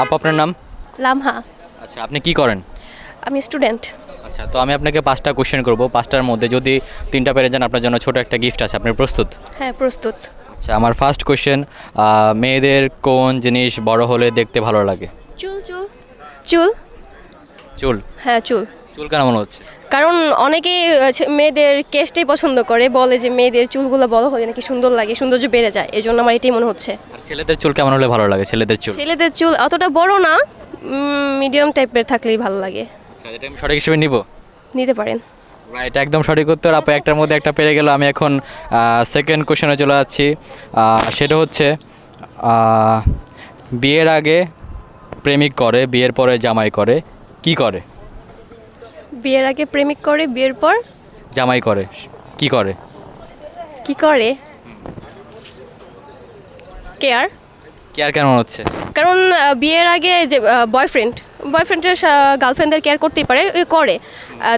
আপু আপনার নাম? লামহা। আচ্ছা, আপনি কি করেন? আমি স্টুডেন্ট। আচ্ছা, তো আমি আপনাকে 5টা কোশ্চেন করব। 5টার মধ্যে যদি 3টা পেরে যান আপনার জন্য ছোট একটা গিফট আছে। আপনি প্রস্তুত? হ্যাঁ, প্রস্তুত। আচ্ছা, আমার ফার্স্ট কোশ্চেন, মেয়েদের কোন জিনিস বড় হলে দেখতে ভালো লাগে? চুল চুল চুল। চুল? হ্যাঁ, চুল। চুল কেন মনে হচ্ছে? কারণ অনেকেই মেয়েদের কেশটাই পছন্দ করে, বলে যে মেয়েদের চুলগুলো বড় হলে নাকি সুন্দর লাগে, সৌন্দর্য বেড়ে যায়, এই জন্য আমার এটাই মনে হচ্ছে। আর ছেলেদের চুল কেমন হলে ভালো লাগে? ছেলেদের চুল? ছেলেদের চুল অতটা বড় না, মিডিয়াম টাইপের থাকলেই ভালো লাগে। আচ্ছা, এটা আমি সঠিক হিসেবে নিব? নিতে পারেন। রাইট, একদম সঠিক উত্তর। আপু একটার মধ্যে একটা পেরে গেল। আমি এখন সেকেন্ড কোশ্চেনে চলে যাচ্ছি। সেটা হচ্ছে, বিয়ের আগে প্রেমিক করে, বিয়ের পরে জামাই করে, কি করে? বিয়ের আগে প্রেমিক করে, বিয়ের পর জামাই করে, কি করে? কি করে? কেয়ার। কেয়ার কেন মনে হচ্ছে? কারণ বিয়ের আগে যে বয়ফ্রেন্ডের গার্লফ্রেন্ডদের কেয়ার করতেই পারে, করে।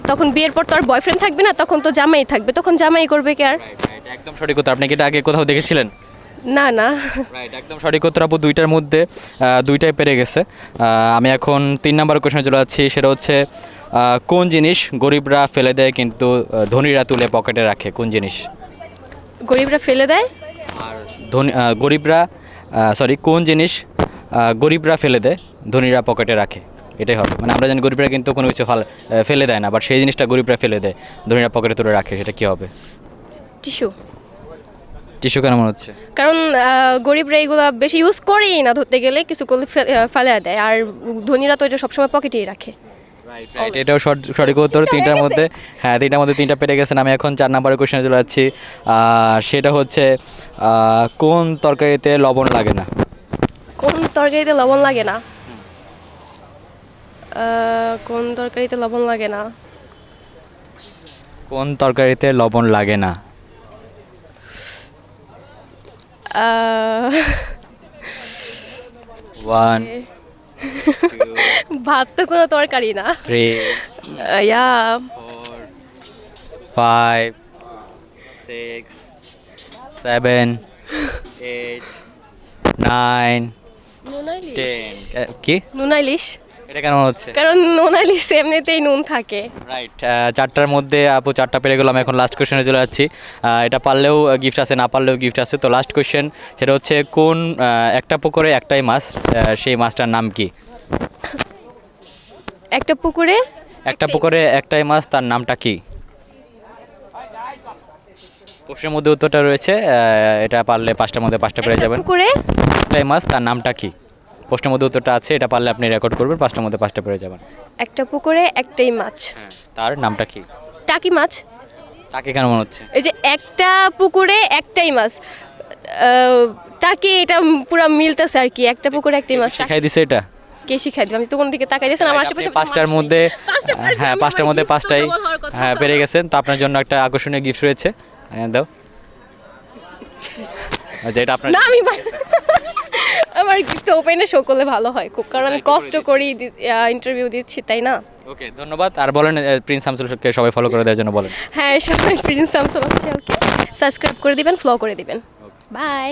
তখন বিয়ের পর তো আর বয়ফ্রেন্ড থাকবে না, তখন তো জামাই থাকবে, তখন জামাই করবে কেয়ার। রাইট, একদম সঠিক উত্তর। আপনি কি এটা আগে কোথাও দেখেছিলেন? না না। রাইট, একদম সঠিক উত্তর। আপু দুইটার মধ্যে দুইটাই পেরে গেছে। আমি এখন 3 নাম্বার কোশ্চেনে চলে যাচ্ছি। সেটা হচ্ছে, কোন জিনিস গরিবরা ফেলে দেয় কিন্তু ধনীরা তুলে পকেটে রাখে? কোন জিনিস? গরিবরা ফেলে দেয় আর কোন জিনিস গরিবরা ফেলে দেয়, ধনীরা পকেটে রাখে? এটাই হবে। মানে আমরা জানি গরিবরা কিন্তু কোনো কিছু ফেলে দেয় না, বাট সেই জিনিসটা গরিবরা ফেলে দেয়, ধনীরা পকেটে তুলে রাখে, সেটা কি হবে? টিস্যু। টিস্যু কেন মনে হচ্ছে? কারণ গরিবরা এগুলো বেশি ইউজ করেই না, ধরতে গেলে কিছু করলে ফেলে দেয়, আর ধনীরা তো এটা সবসময় পকেটেই রাখে। রাইট, এটাও সঠিক উত্তর। 3টার মধ্যে, হ্যাঁ 3টার মধ্যে 3টা পেরে গেছেন। আমি এখন 4 নাম্বারের কোশ্চেনে চলে যাচ্ছি। সেটা হচ্ছে, কোন তরকারিতে লবণ লাগে না? কোন তরকারিতে লবণ লাগে না? কোন তরকারিতে লবণ লাগে না? কোন তরকারিতে লবণ লাগে না? আহ, 1 ভাত তো কোনো তরকারি না। 3 ইয়া 4 5 6 7 8 9 নুন ইলিশ। 10 কি? নুন ইলিশ। এটা কেন মনে হচ্ছে? কারণ নুন ইলিশ এমনিতেই নুন থাকে। রাইট, 4টার মধ্যে আপু 4টা পেরে গেলাম। এখন লাস্ট কোশ্চেনে চলে যাচ্ছি। এটা পারলেও গিফট আছে, না পারলেও গিফট আছে। তো লাস্ট কোশ্চেন, সেটা হচ্ছে, কোন একটা পুকুরে একটাই মাছ, সেই মাছটার নাম কি? একটা পুকুরে একটাই মাছ, তার নামটা কি? প্রশ্নের মধ্যে উত্তরটা রয়েছে। এটা পারলে 5টার মধ্যে 5টা পেরে যাবেন। পুকুরে একটাই মাছ, তার নামটা কি? প্রশ্নের মধ্যে উত্তরটা আছে, এটা পারলে আপনি রেকর্ড করবেন, 5টার মধ্যে 5টা পেরে যাবেন। একটা পুকুরে একটাই মাছ। হ্যাঁ, তার নামটা কি? টাকি মাছ। তাকে কেন মনে হচ্ছে? এই যে একটা পুকুরে একটাই মাছ, টাকি, এটা পুরো মিলতেছে আর কি। একটা পুকুরে একটাই মাছ। শিখাই দিছে এটা? কে শিখাই দিবে? আমি তো কোন দিকে তাকাই দিয়েছেন, আমার আশেপাশে 5টার মধ্যে, হ্যাঁ 5টার মধ্যে 5টাই হ্যাঁ পেরে গেছেন। তো আপনার জন্য একটা আকর্ষণীয় গিফট রয়েছে, দাও। আচ্ছা, এটা আপনার। না, আমার গিফট ওপেনে শো করলে ভালো হয় খুব, কারণ আমি কষ্ট করি ইন্টারভিউ দিচ্ছি, তাই না? ওকে, ধন্যবাদ। আর বলেন, প্রিন্স শামসুলকে সবাই ফলো করে দেওয়ার জন্য বলেন। হ্যাঁ, সবাই প্রিন্স শামসুল অফিসিয়ালকে সাবস্ক্রাইব করে দিবেন, ফলো করে দিবেন। বাই।